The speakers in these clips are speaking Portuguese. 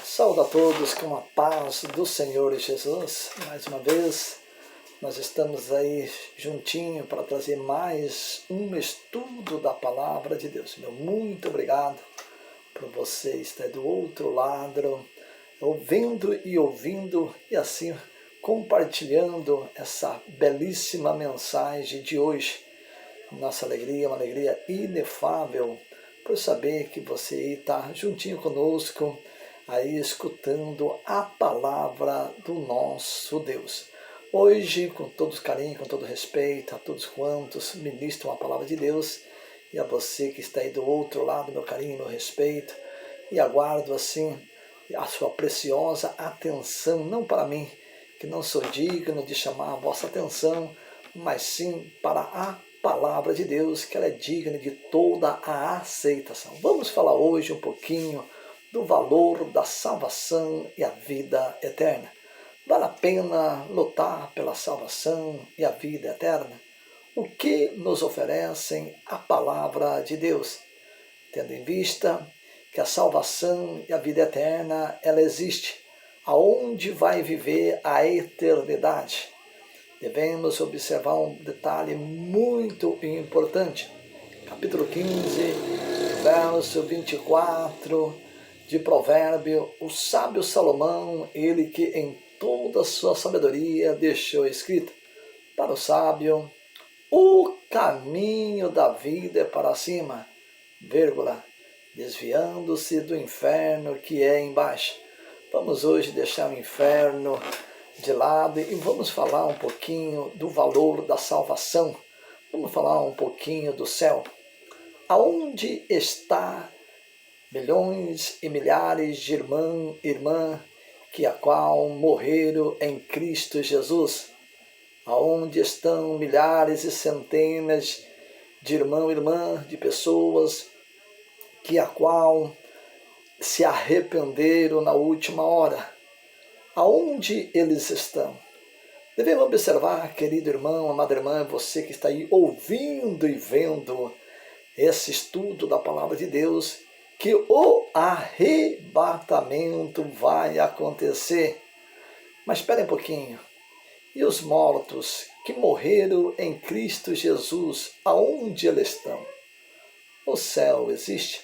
Saúdo a todos com a paz do Senhor Jesus. Mais uma vez, nós estamos aí juntinho para trazer mais um estudo da Palavra de Deus. Meu muito obrigado por você estar do outro lado, ouvindo e assim compartilhando essa belíssima mensagem de hoje. Nossa alegria, uma alegria inefável por saber que você está juntinho conosco, aí escutando a palavra do nosso Deus. Hoje, com todo carinho, com todo respeito a todos quantos ministram a palavra de Deus, e a você que está aí do outro lado, meu carinho, meu respeito, e aguardo assim a sua preciosa atenção, não para mim, que não sou digno de chamar a vossa atenção, mas sim para a palavra de Deus, que ela é digna de toda a aceitação. Vamos falar hoje um pouquinho do valor da salvação e a vida eterna. Vale a pena lutar pela salvação e a vida eterna? O que nos oferecem a palavra de Deus? Tendo em vista que a salvação e a vida eterna, ela existe, aonde vai viver a eternidade. Devemos observar um detalhe muito importante. Capítulo 15, verso 24 de Provérbio, o sábio Salomão, ele que em toda a sua sabedoria deixou escrito: para o sábio, o caminho da vida é para cima, vírgula, desviando-se do inferno que é embaixo. Vamos hoje deixar o inferno de lado e vamos falar um pouquinho do valor da salvação. Vamos falar um pouquinho do céu. Aonde está milhões e milhares de irmã que a qual morreram em Cristo Jesus? Aonde estão milhares e centenas de irmão e irmã, de pessoas que a qual se arrependeram na última hora? Aonde eles estão? Devemos observar, querido irmão, amada irmã, você que está aí ouvindo e vendo esse estudo da palavra de Deus, que o arrebatamento vai acontecer. Mas espere um pouquinho. E os mortos que morreram em Cristo Jesus, aonde eles estão? O céu existe?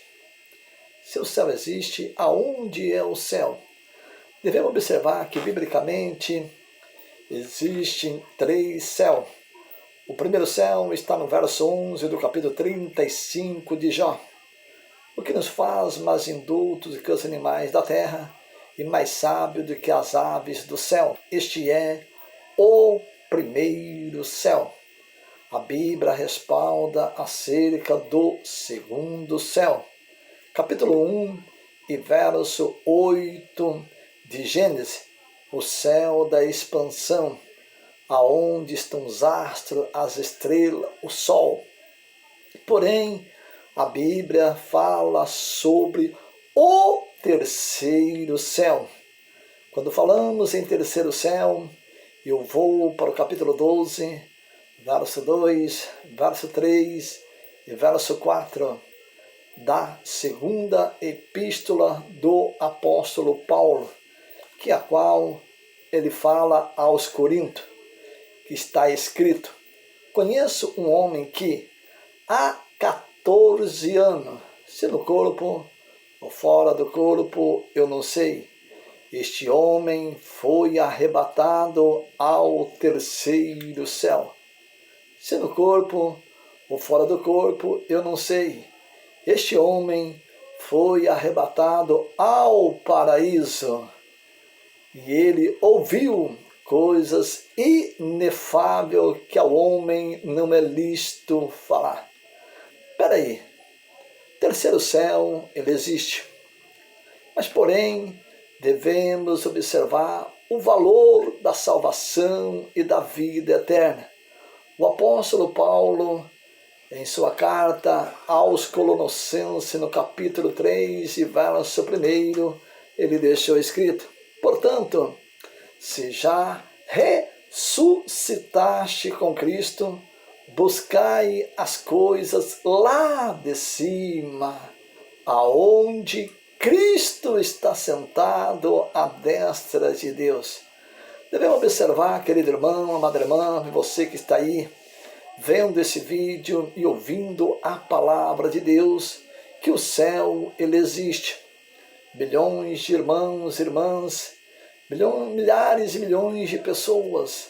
Se o céu existe, aonde é o céu? Devemos observar que, biblicamente, existem 3 céus. O primeiro céu está no verso 11 do capítulo 35 de Jó. O que nos faz mais indultos do que os animais da terra e mais sábio do que as aves do céu. Este é o primeiro céu. A Bíblia respalda acerca do segundo céu. Capítulo 1 e verso 8 de Gênesis, o céu da expansão, aonde estão os astros, as estrelas, o sol. Porém, a Bíblia fala sobre o terceiro céu. Quando falamos em terceiro céu, eu vou para o capítulo 12, verso 2, verso 3 e verso 4 da segunda epístola do apóstolo Paulo, que a qual ele fala aos Coríntios, que está escrito: conheço um homem que há 14 anos, se no corpo ou fora do corpo, eu não sei, este homem foi arrebatado ao terceiro céu. Se no corpo ou fora do corpo, eu não sei, este homem foi arrebatado ao paraíso. E ele ouviu coisas inefáveis que ao homem não é lícito falar. Espera aí, terceiro céu, ele existe. Mas, porém, devemos observar o valor da salvação e da vida eterna. O apóstolo Paulo, em sua carta aos Colossenses, no capítulo 3 e verso 1, ele deixou escrito: portanto, se já ressuscitaste com Cristo, buscai as coisas lá de cima, aonde Cristo está sentado à destra de Deus. Devemos observar, querido irmão, amada irmã, você que está aí vendo esse vídeo e ouvindo a palavra de Deus, que o céu, ele existe. Bilhões de irmãos e irmãs, milhares e milhões de pessoas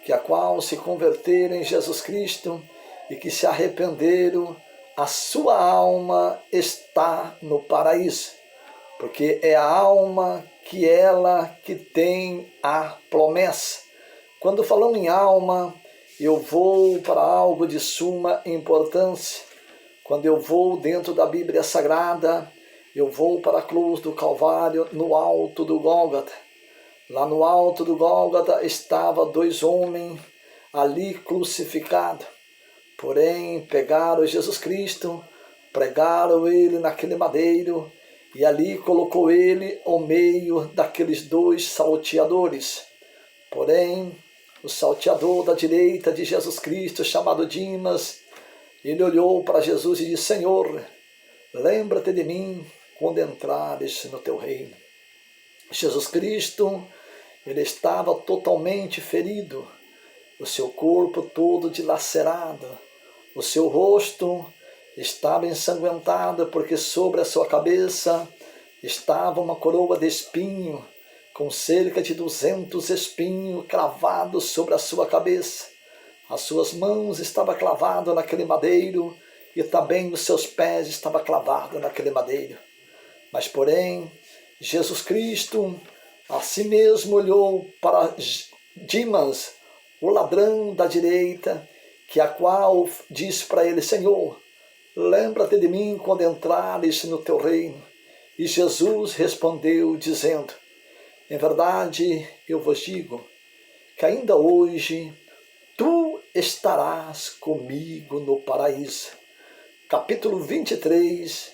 que a qual se converteram em Jesus Cristo e que se arrependeram, a sua alma está no paraíso, porque é a alma que tem a promessa. Quando falamos em alma, eu vou para algo de suma importância. Quando eu vou dentro da Bíblia Sagrada, eu vou para a cruz do Calvário, no alto do Gólgota. Lá no alto do Gólgota estavam 2 homens ali crucificados. Porém, pegaram Jesus Cristo, pregaram ele naquele madeiro e ali colocou ele ao meio daqueles 2 salteadores. Porém, o salteador da direita de Jesus Cristo, chamado Dimas, ele olhou para Jesus e disse: Senhor, lembra-te de mim quando entrares no teu reino. Jesus Cristo, ele estava totalmente ferido, o seu corpo todo dilacerado, o seu rosto estava ensanguentado, porque sobre a sua cabeça estava uma coroa de espinho, com cerca de 200 espinhos cravados sobre a sua cabeça. As suas mãos estavam cravadas naquele madeiro e também os seus pés estavam cravados naquele madeiro. Mas, porém, Jesus Cristo a si mesmo olhou para Dimas, o ladrão da direita, que a qual disse para ele: Senhor, lembra-te de mim quando entrares no teu reino. E Jesus respondeu dizendo: em verdade eu vos digo que ainda hoje tu estarás comigo no paraíso. Capítulo 23,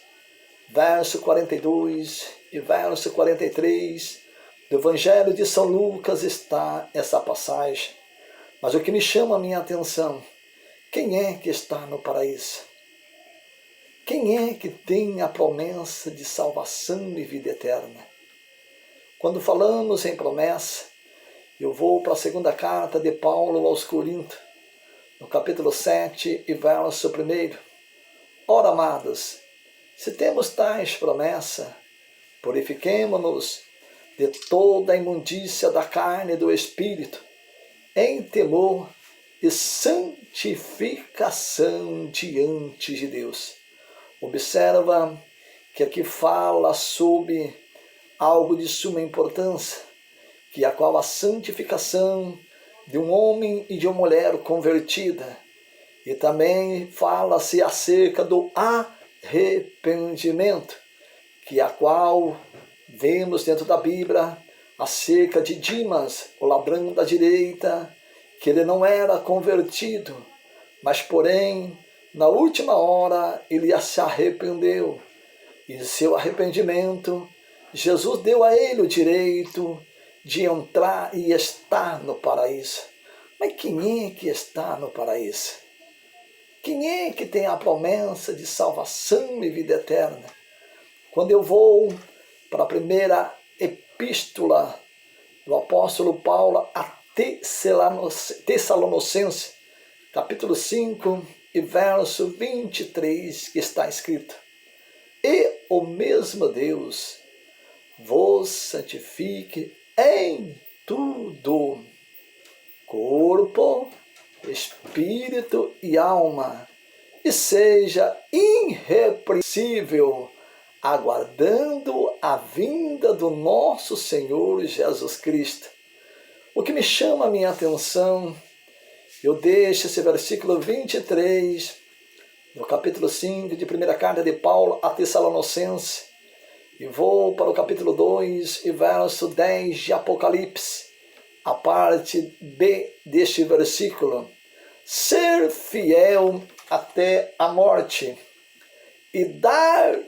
verso 42 e verso 43 do Evangelho de São Lucas está essa passagem. Mas o que me chama a minha atenção: quem é que está no paraíso? Quem é que tem a promessa de salvação e vida eterna? Quando falamos em promessa, eu vou para a segunda carta de Paulo aos Coríntios, no capítulo 7 e verso 1. Ora, amados, se temos tais promessas, purifiquemo-nos de toda a imundícia da carne e do espírito, em temor e santificação diante de Deus. Observa que aqui fala sobre algo de suma importância, que é a qual a santificação de um homem e de uma mulher convertida. E também fala-se acerca do arrependimento, que é a qual vemos dentro da Bíblia acerca de Dimas, o ladrão da direita, que ele não era convertido, mas porém, na última hora, ele se arrependeu. E seu arrependimento, Jesus deu a ele o direito de entrar e estar no paraíso. Mas quem é que está no paraíso? Quem é que tem a promessa de salvação e vida eterna? Quando eu vou para a primeira epístola do apóstolo Paulo a Tessalonicenses, capítulo 5 e verso 23, que está escrito: E o mesmo Deus vos santifique em tudo, corpo, espírito e alma, e seja irrepreensível, aguardando a vinda do nosso Senhor Jesus Cristo. O que me chama a minha atenção, eu deixo esse versículo 23, no capítulo 5 de primeira carta de Paulo a Tessalonicenses, e vou para o capítulo 2 e verso 10 de Apocalipse, a parte B deste versículo: ser fiel até a morte, e dar-te-ei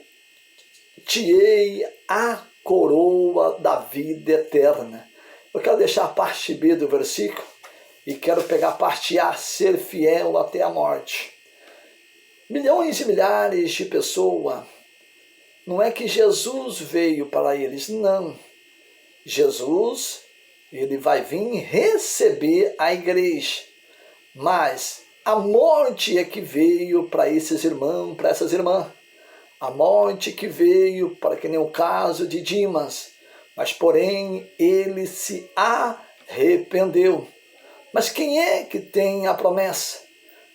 a coroa da vida eterna. Eu quero deixar a parte B do versículo e quero pegar a parte A: ser fiel até a morte. Milhões e milhares de pessoas não é que Jesus veio para eles, não. Jesus, ele vai vir receber a igreja, mas a morte é que veio para esses irmãos, para essas irmãs. A morte que veio para que nem o caso de Dimas, mas porém ele se arrependeu. Mas quem é que tem a promessa?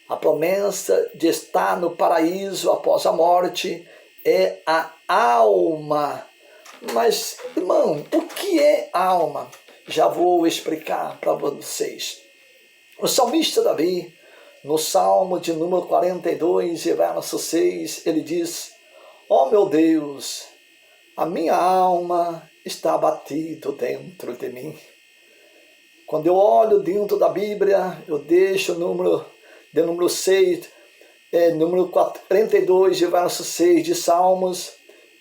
A promessa de estar no paraíso após a morte é a alma. Mas, irmão, o que é alma? Já vou explicar para vocês. O salmista Davi, no Salmo de número 42, verso 6, ele diz: ó meu Deus, a minha alma está abatida dentro de mim. Quando eu olho dentro da Bíblia, eu deixo o número 6, número 42, verso 6 de Salmos,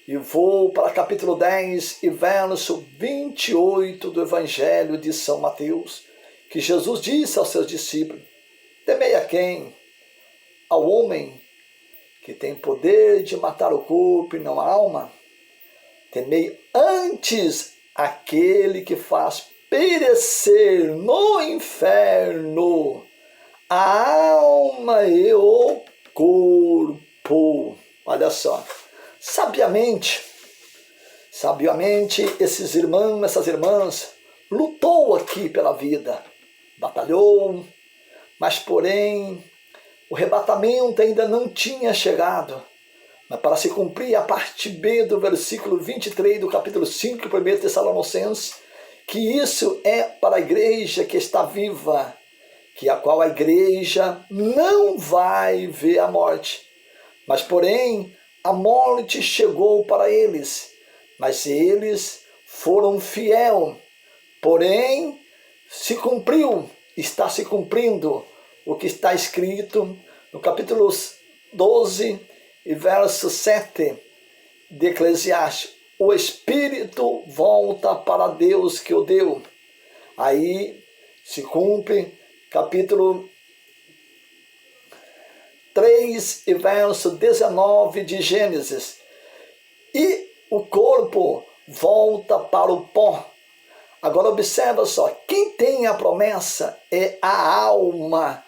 e vou para capítulo 10 e verso 28 do Evangelho de São Mateus, que Jesus disse aos seus discípulos: temei a quem? Ao homem que tem poder de matar o corpo e não a alma. Temei antes aquele que faz perecer no inferno a alma e o corpo. Olha só, sabiamente, esses irmãos, essas irmãs, lutou aqui pela vida, batalhou, mas porém o arrebatamento ainda não tinha chegado. Mas para se cumprir a parte B do versículo 23 do capítulo 5 do 1 Tessalonicenses, que isso é para a igreja que está viva, que a qual a igreja não vai ver a morte. Mas porém, a morte chegou para eles, mas eles foram fiéis. Porém, se cumpriu, está se cumprindo o que está escrito no capítulo 12 e verso 7 de Eclesiastes: o Espírito volta para Deus que o deu. Aí se cumpre capítulo 3 e verso 19 de Gênesis: e o corpo volta para o pó. Agora observa só, quem tem a promessa é a alma.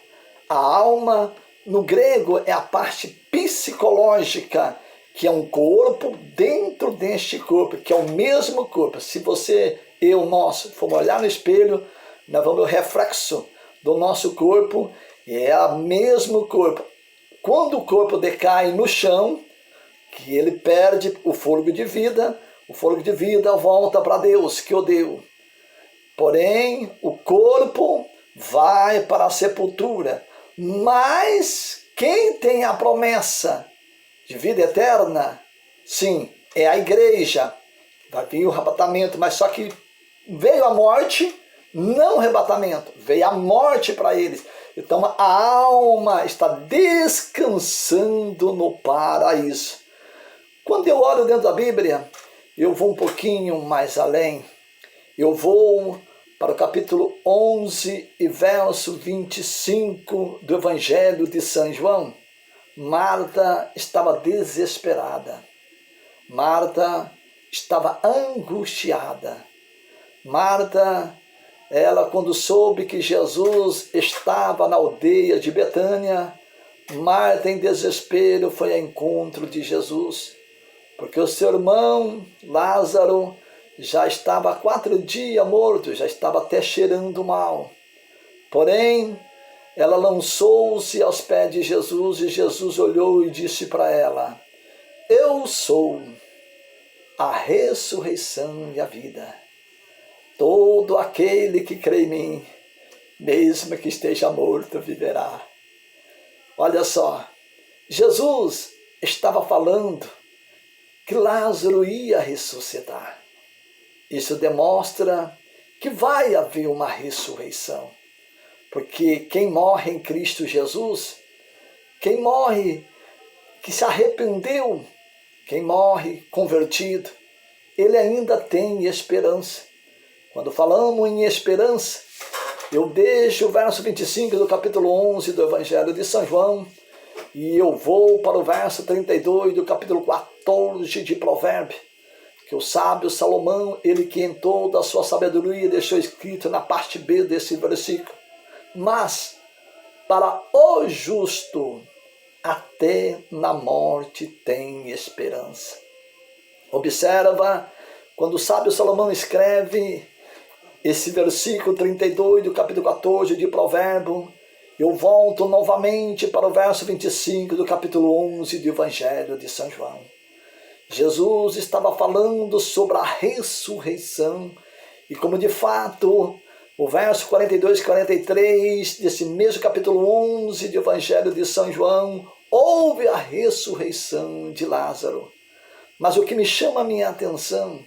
A alma, no grego, é a parte psicológica, que é um corpo dentro deste corpo, que é o mesmo corpo. Se você, nós, formos olhar no espelho, nós vamos ver o reflexo do nosso corpo, e é o mesmo corpo. Quando o corpo decai no chão, que ele perde o fôlego de vida volta para Deus que o deu. Porém, o corpo vai para a sepultura. Mas quem tem a promessa de vida eterna, sim, é a igreja. Vai vir o arrebatamento, mas só que veio a morte, não o arrebatamento, veio a morte para eles. Então a alma está descansando no paraíso. Quando eu olho dentro da Bíblia, eu vou um pouquinho mais além. Eu vou para o capítulo 11 e verso 25 do Evangelho de São João. Marta estava desesperada. Marta estava angustiada. Marta, ela quando soube que Jesus estava na aldeia de Betânia, Marta em desespero foi ao encontro de Jesus, porque o seu irmão Lázaro já estava há 4 dias morto, já estava até cheirando mal. Porém, ela lançou-se aos pés de Jesus e Jesus olhou e disse para ela: eu sou a ressurreição e a vida. Todo aquele que crê em mim, mesmo que esteja morto, viverá. Olha só, Jesus estava falando que Lázaro ia ressuscitar. Isso demonstra que vai haver uma ressurreição. Porque quem morre em Cristo Jesus, quem morre que se arrependeu, quem morre convertido, ele ainda tem esperança. Quando falamos em esperança, eu deixo o verso 25 do capítulo 11 do Evangelho de São João e eu vou para o verso 32 do capítulo 14 de Provérbios, que o sábio Salomão, ele que em toda a sua sabedoria deixou escrito na parte B desse versículo. Mas para o justo, até na morte tem esperança. Observa, quando o sábio Salomão escreve esse versículo 32 do capítulo 14 de Provérbios, eu volto novamente para o verso 25 do capítulo 11 do Evangelho de São João. Jesus estava falando sobre a ressurreição e como de fato o verso 42 e 43 desse mesmo capítulo 11 do Evangelho de São João, houve a ressurreição de Lázaro. Mas o que me chama a minha atenção,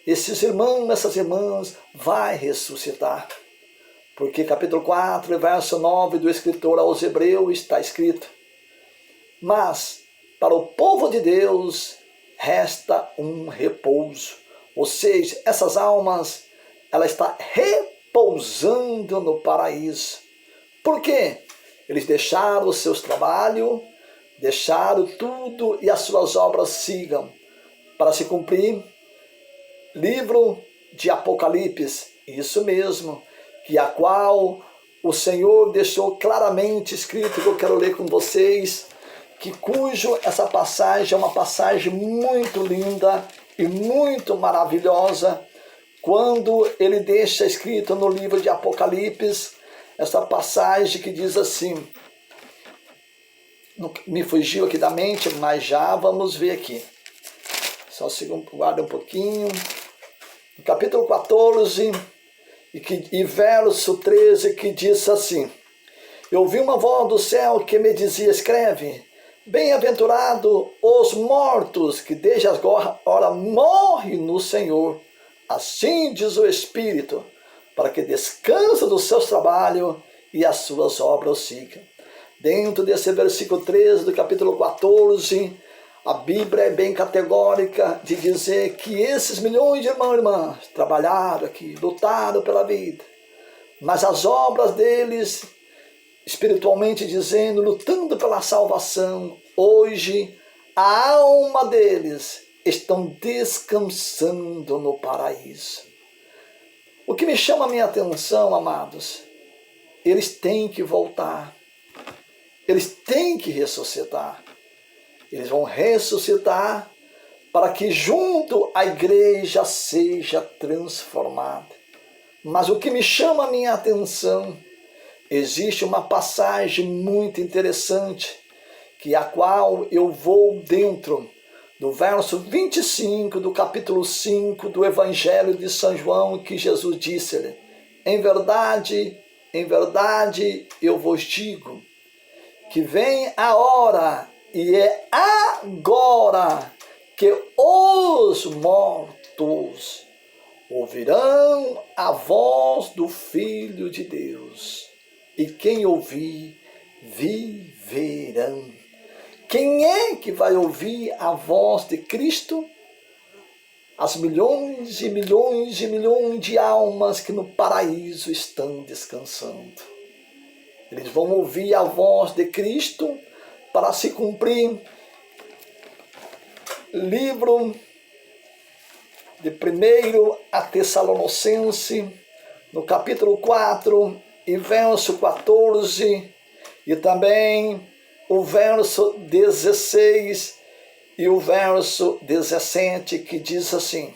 esses irmãos, essas irmãs, vai ressuscitar. Porque capítulo 4, verso 9 do escritor aos Hebreus está escrito: mas para o povo de Deus resta um repouso. Ou seja, essas almas, ela está repousando no paraíso. Por quê? Eles deixaram os seus trabalhos, deixaram tudo e as suas obras sigam para se cumprir. Livro de Apocalipse, isso mesmo, que a qual o Senhor deixou claramente escrito, que eu quero ler com vocês, cujo essa passagem é uma passagem muito linda e muito maravilhosa, quando ele deixa escrito no livro de Apocalipse, essa passagem que diz assim, me fugiu aqui da mente, mas já vamos ver aqui. Só guarda um pouquinho. No capítulo 14 e verso 13, que diz assim: eu ouvi uma voz do céu que me dizia, escreve, bem-aventurado os mortos que desde agora morrem no Senhor. Assim diz o Espírito, para que descanse dos seus trabalhos e as suas obras sigam. Dentro desse versículo 13 do capítulo 14, a Bíblia é bem categórica de dizer que esses milhões de irmãos e irmãs trabalharam aqui, lutaram pela vida, mas as obras deles, espiritualmente dizendo, lutando pela salvação, hoje a alma deles estão descansando no paraíso. O que me chama a minha atenção, amados, eles têm que voltar, eles têm que ressuscitar. Eles vão ressuscitar para que junto a igreja seja transformada. Mas o que me chama a minha atenção, existe uma passagem muito interessante, que a qual eu vou dentro do verso 25 do capítulo 5 do Evangelho de São João, que Jesus disse-lhe, em verdade, eu vos digo, que vem a hora, e é agora que os mortos ouvirão a voz do Filho de Deus. E quem ouvir, viverão. Quem é que vai ouvir a voz de Cristo? As milhões e milhões e milhões de almas que no paraíso estão descansando. Eles vão ouvir a voz de Cristo para se cumprir. Livro de 1 a Tessalonicense, no capítulo 4 e verso 14, e também o verso 16 e o verso 17, que diz assim: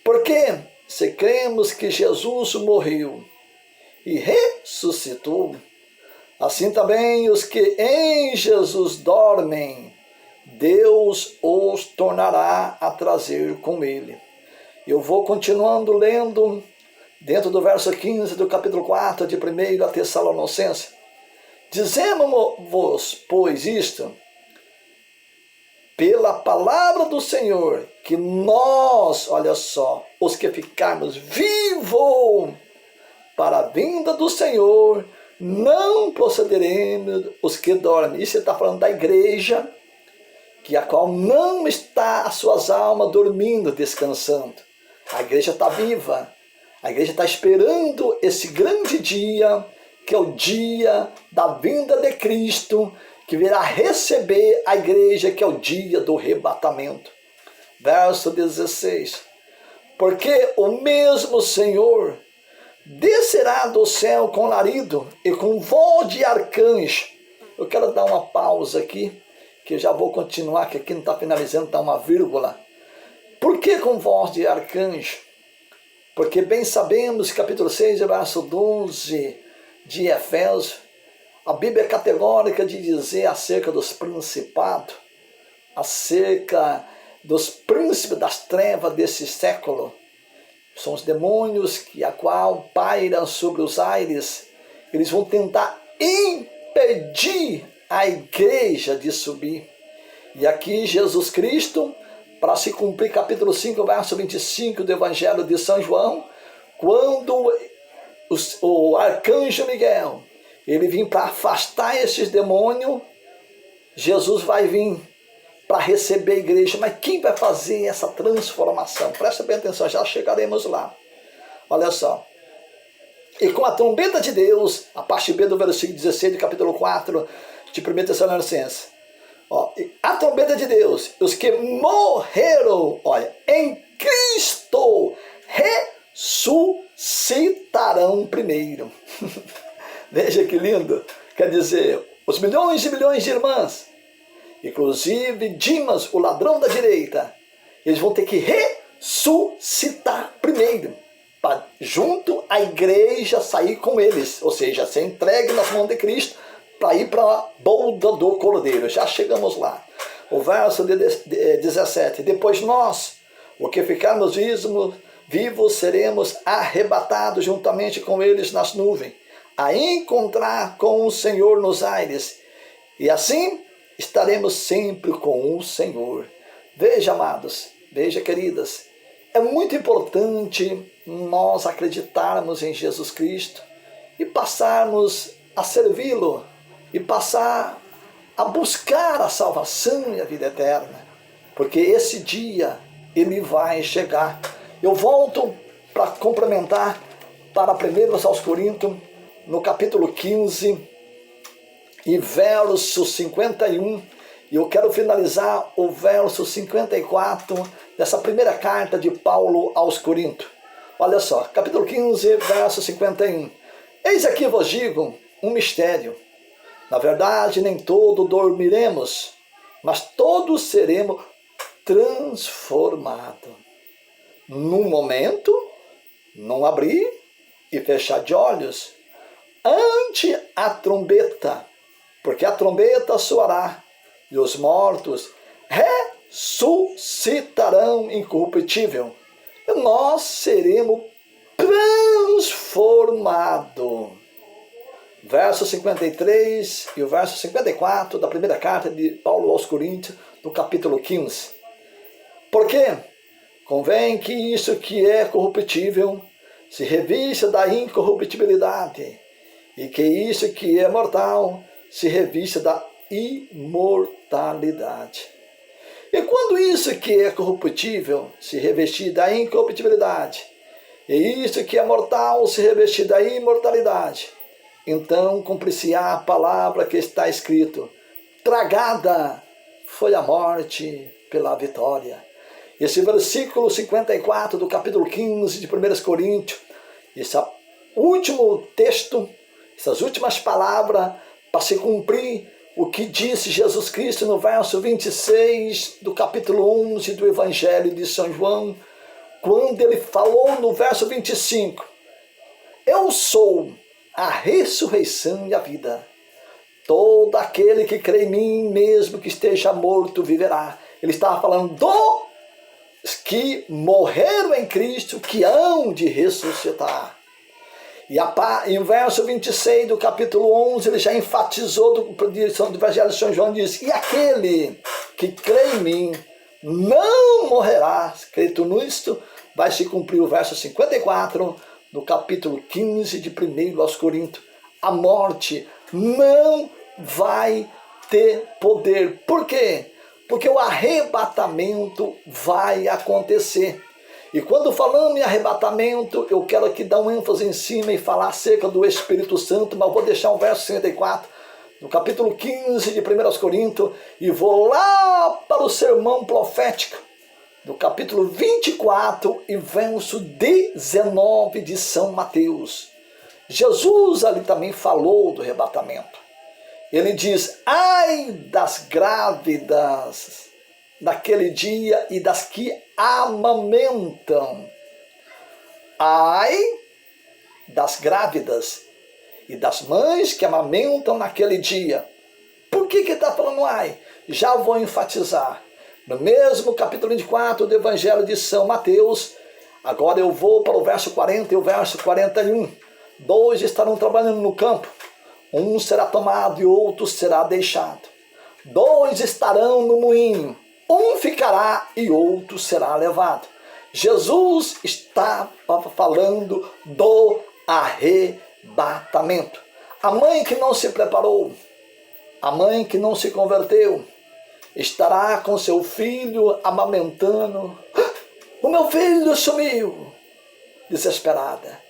porque se cremos que Jesus morreu e ressuscitou, assim também os que em Jesus dormem, Deus os tornará a trazer com ele. Eu vou continuando lendo dentro do verso 15 do capítulo 4 de 1 a Tessalonicense. Dizemos-vos, pois, isto, pela palavra do Senhor, que nós, olha só, os que ficarmos vivos para a vinda do Senhor, não procederemos os que dormem. Isso ele está falando da igreja, que a qual não está as suas almas dormindo, descansando. A igreja está viva, a igreja está esperando esse grande dia, que é o dia da vinda de Cristo, que virá receber a igreja, que é o dia do arrebatamento. Verso 16. Porque o mesmo Senhor descerá do céu com larido e com voz de arcanjo. Eu quero dar uma pausa aqui, que eu já vou continuar, que aqui não está finalizando, está uma vírgula. Por que com voz de arcanjo? Porque bem sabemos, capítulo 6, verso 12 de Efésios, a Bíblia é categórica de dizer acerca dos principados, acerca dos príncipes das trevas desse século. São os demônios que a qual pairam sobre os aires. Eles vão tentar impedir a igreja de subir. E aqui Jesus Cristo, para se cumprir capítulo 5, verso 25 do Evangelho de São João, quando o arcanjo Miguel, ele vem para afastar esses demônios, Jesus vai vir para receber a igreja. Mas quem vai fazer essa transformação? Presta bem atenção, já chegaremos lá. Olha só. E com a trombeta de Deus, a parte B do versículo 16 do capítulo 4 de 1 Tessalonicenses. A trombeta de Deus, os que morreram, olha, em Cristo, ressuscitarão primeiro. Veja que lindo. Quer dizer, os milhões e milhões de irmãs, inclusive Dimas, o ladrão da direita, eles vão ter que ressuscitar primeiro, para junto à igreja sair com eles, ou seja, ser entregue nas mãos de Cristo, para ir para a bolda do Cordeiro. Já chegamos lá. O verso 17. Depois nós, o que ficarmos vivos, seremos arrebatados juntamente com eles nas nuvens, a encontrar com o Senhor nos aires. E assim estaremos sempre com o Senhor. Veja, amados, veja, queridas, é muito importante nós acreditarmos em Jesus Cristo e passarmos a servi-lo e passar a buscar a salvação e a vida eterna, porque esse dia ele vai chegar. Eu volto para complementar para 1 aos Coríntios, no capítulo 15 e verso 51, e eu quero finalizar o verso 54 dessa primeira carta de Paulo aos Coríntios. Olha só, capítulo 15, verso 51. Eis aqui vos digo um mistério. Na verdade, nem todos dormiremos, mas todos seremos transformados. Num momento, num abrir e fechar de olhos, ante a trombeta, porque a trombeta soará, e os mortos ressuscitarão incorruptível, e nós seremos transformados. Verso 53 e o verso 54 da primeira carta de Paulo aos Coríntios, no capítulo 15. Porque convém que isso que é corruptível se revista da incorruptibilidade, e que isso que é mortal se revista da imortalidade. E quando isso que é corruptível se revestir da incorruptibilidade, e isso que é mortal se revestir da imortalidade, então cumprir-se-á a palavra que está escrito: tragada foi a morte pela vitória. Esse versículo 54 do capítulo 15 de 1 Coríntios, esse último texto, essas últimas palavras, para se cumprir o que disse Jesus Cristo no verso 26 do capítulo 11 do Evangelho de São João, quando ele falou no verso 25: eu sou a ressurreição e a vida. Todo aquele que crê em mim, mesmo que esteja morto, viverá. Ele estava falando dos que morreram em Cristo, que hão de ressuscitar. E o verso 26 do capítulo 11, ele já enfatizou do Evangelho de São João, diz: e aquele que crê em mim não morrerá. Escrito nisto, vai se cumprir o verso 54 no capítulo 15 de 1 aos Coríntios. A morte não vai ter poder. Por quê? Porque o arrebatamento vai acontecer. E quando falamos em arrebatamento, eu quero aqui dar um ênfase em cima e falar acerca do Espírito Santo, mas eu vou deixar o verso 64 no capítulo 15 de 1 Coríntios, e vou lá para o sermão profético, do capítulo 24 e verso 19 de São Mateus. Jesus ali também falou do arrebatamento. Ele diz: ai das grávidas naquele dia e das que amamentam. Ai das grávidas e das mães que amamentam naquele dia. Por que está falando ai? Já vou enfatizar. No mesmo capítulo 24 do Evangelho de São Mateus, agora eu vou para o verso 40 e o verso 41. 2 estarão trabalhando no campo, um será tomado e outro será deixado. 2 estarão no moinho, um ficará e outro será levado. Jesus estava falando do arrebatamento. A mãe que não se preparou, a mãe que não se converteu, estará com seu filho amamentando. O meu filho sumiu, desesperada.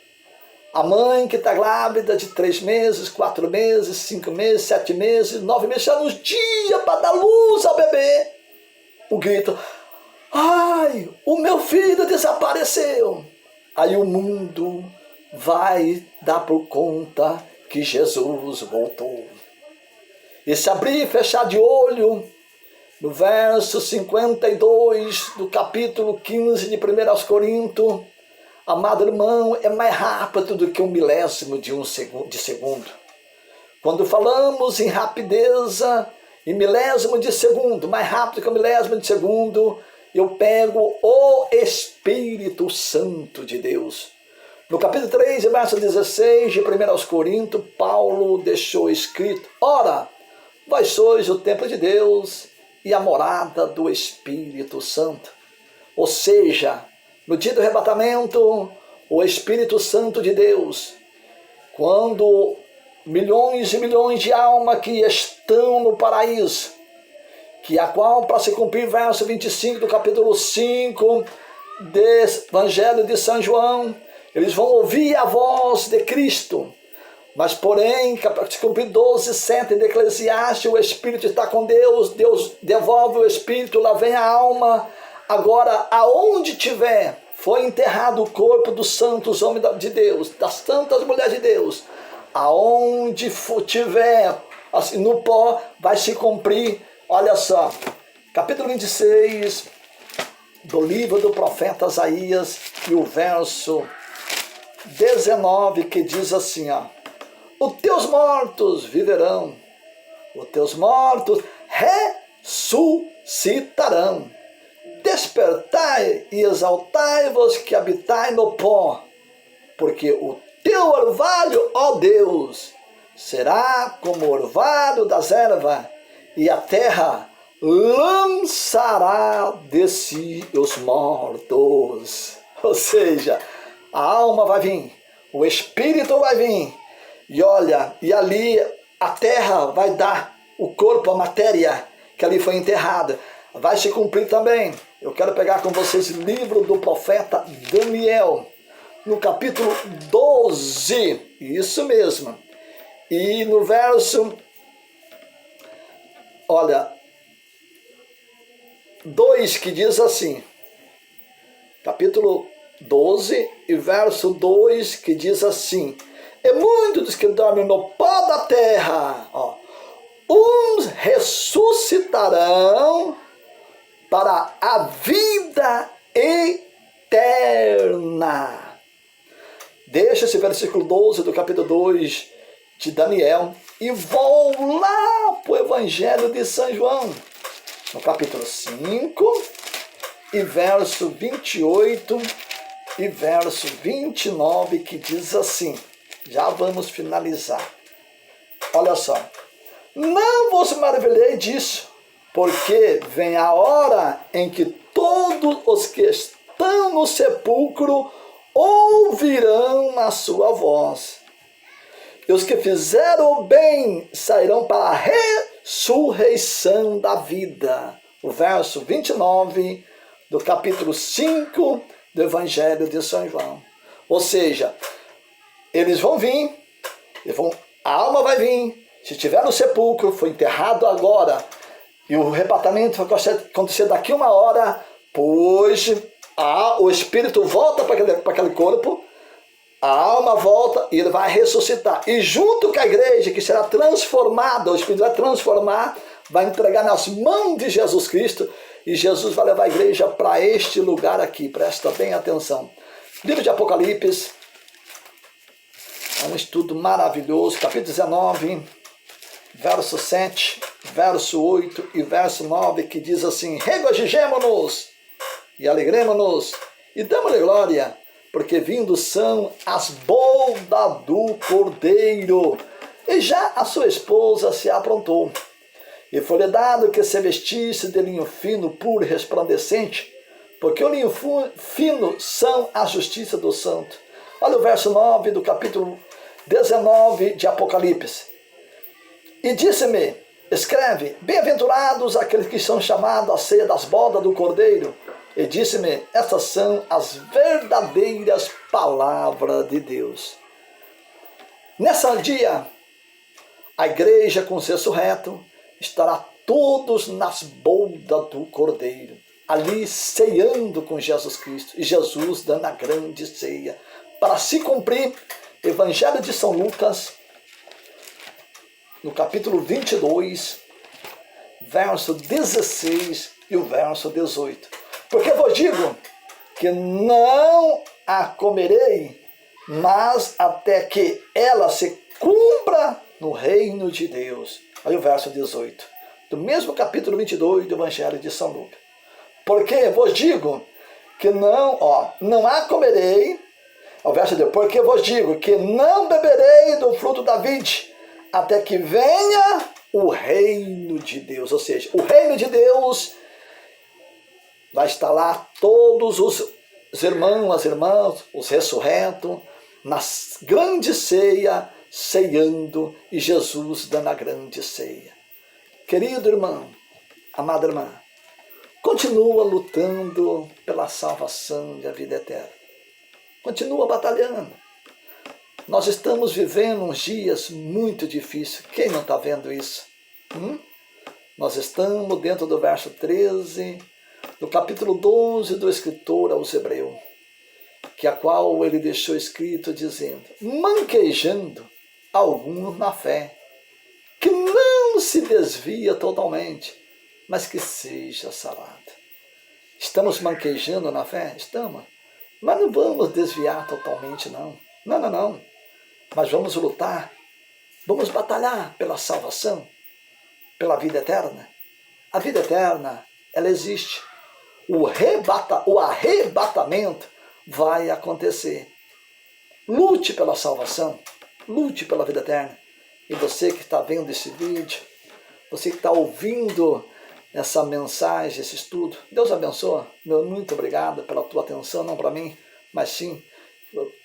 A mãe que está grávida de 3 meses, 4 meses, 5 meses, 7 meses, 9 meses, já nos dias para dar luz ao bebê. O grito: ai, o meu filho desapareceu. Aí o mundo vai dar por conta que Jesus voltou. E se abrir e fechar de olho, no verso 52 do capítulo 15 de 1 Coríntios, amado irmão, é mais rápido do que 1/1000 de segundo. Quando falamos em rapidez, em milésimo de segundo, mais rápido que 1/1000 de segundo, eu pego o Espírito Santo de Deus. No capítulo 3, verso 16 de 1 Coríntios, Paulo deixou escrito: ora, vós sois o templo de Deus e a morada do Espírito Santo. Ou seja, no dia do arrebatamento, o Espírito Santo de Deus, quando milhões e milhões de almas que estão no paraíso, que a qual, para se cumprir verso 25 do capítulo 5 do Evangelho de São João, eles vão ouvir a voz de Cristo. Mas, porém, para se cumprir 12:7 de Eclesiastes, o Espírito está com Deus, Deus devolve o Espírito, lá vem a alma. Agora, aonde tiver, foi enterrado o corpo dos santos homens de Deus, das santas mulheres de Deus, aonde tiver, assim, no pó, vai se cumprir, olha só, capítulo 26 do livro do profeta Isaías, e o verso 19, que diz assim, ó: os teus mortos viverão, os teus mortos ressuscitarão. Despertai e exaltai-vos que habitai no pó, porque o teu orvalho, ó Deus, será como o orvalho das ervas, e a terra lançará de si os mortos. Ou seja, a alma vai vir, o Espírito vai vir, e olha, e ali a terra vai dar o corpo, a matéria que ali foi enterrada, vai se cumprir também. Eu quero pegar com vocês o livro do profeta Daniel, no capítulo 12, isso mesmo, e no verso, olha, 2, que diz assim, capítulo 12 e verso 2, que diz assim: e muitos dos que dormem no pó da terra, ó, uns ressuscitarão para a vida eterna. Deixa esse versículo 12 do capítulo 2 de Daniel e vou lá para o Evangelho de São João, no capítulo 5 e verso 28 e verso 29, que diz assim, já vamos finalizar. Olha só: não vos maravilhei disso, porque vem a hora em que todos os que estão no sepulcro ouvirão a sua voz. E os que fizeram o bem sairão para a ressurreição da vida. O verso 29 do capítulo 5 do Evangelho de São João. Ou seja, eles vão vir, a alma vai vir, Se estiver no sepulcro, foi enterrado agora, e o arrebatamento vai acontecer daqui 1 hora, pois o espírito volta para aquele corpo, a alma volta e ele vai ressuscitar. E junto com a igreja, que será transformada, o espírito vai transformar, vai entregar nas mãos de Jesus Cristo, e Jesus vai levar a igreja para este lugar aqui. Presta bem atenção. Livro de Apocalipse, é um estudo maravilhoso, capítulo 19, verso 7, verso 8 e verso 9, que diz assim: regozijemo-nos e alegremo-nos e damos-lhe glória, porque vindos são as bodas do Cordeiro, e já a sua esposa se aprontou. E foi-lhe dado que se vestisse de linho fino, puro e resplandecente, porque o linho fino são a justiça do santo. Olha o verso 9 do capítulo 19 de Apocalipse. E disse-me, escreve, bem-aventurados aqueles que são chamados à ceia das bodas do Cordeiro. E disse-me, estas são as verdadeiras palavras de Deus. Nesse dia, a igreja com senso reto estará todos nas bodas do Cordeiro, ali ceando com Jesus Cristo, e Jesus dando a grande ceia, para se cumprir Evangelho de São Lucas, no capítulo 22, verso 16 e o verso 18. Porque vos digo que não a comerei, mas até que ela se cumpra no reino de Deus. Olha o verso 18, do mesmo capítulo 22 do Evangelho de São Lucas. Porque vos digo que não a comerei, o verso 18, porque vos digo que não beberei do fruto da vide, até que venha o reino de Deus. Ou seja, o reino de Deus vai estar lá todos os irmãos, as irmãs, os ressurretos, na grande ceia, ceiando, e Jesus dando a grande ceia. Querido irmão, amada irmã, continua lutando pela salvação e a vida eterna. Continua batalhando. Nós estamos vivendo uns dias muito difíceis. Quem não está vendo isso? Nós estamos dentro do verso 13, do capítulo 12 do escritor aos Hebreus, que a qual ele deixou escrito dizendo, manquejando alguns na fé, que não se desvia totalmente, mas que seja sarado. Estamos manquejando na fé? Estamos. Mas não vamos desviar totalmente, não. Não. Mas vamos lutar, vamos batalhar pela salvação, pela vida eterna. A vida eterna, ela existe. O arrebatamento vai acontecer. Lute pela salvação, lute pela vida eterna. E você que está vendo esse vídeo, você que está ouvindo essa mensagem, esse estudo, Deus abençoe. Muito obrigado pela tua atenção, não para mim, mas sim,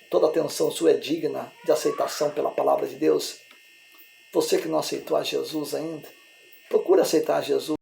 toda atenção sua é digna de aceitação pela palavra de Deus. Você que não aceitou a Jesus ainda, procure aceitar Jesus.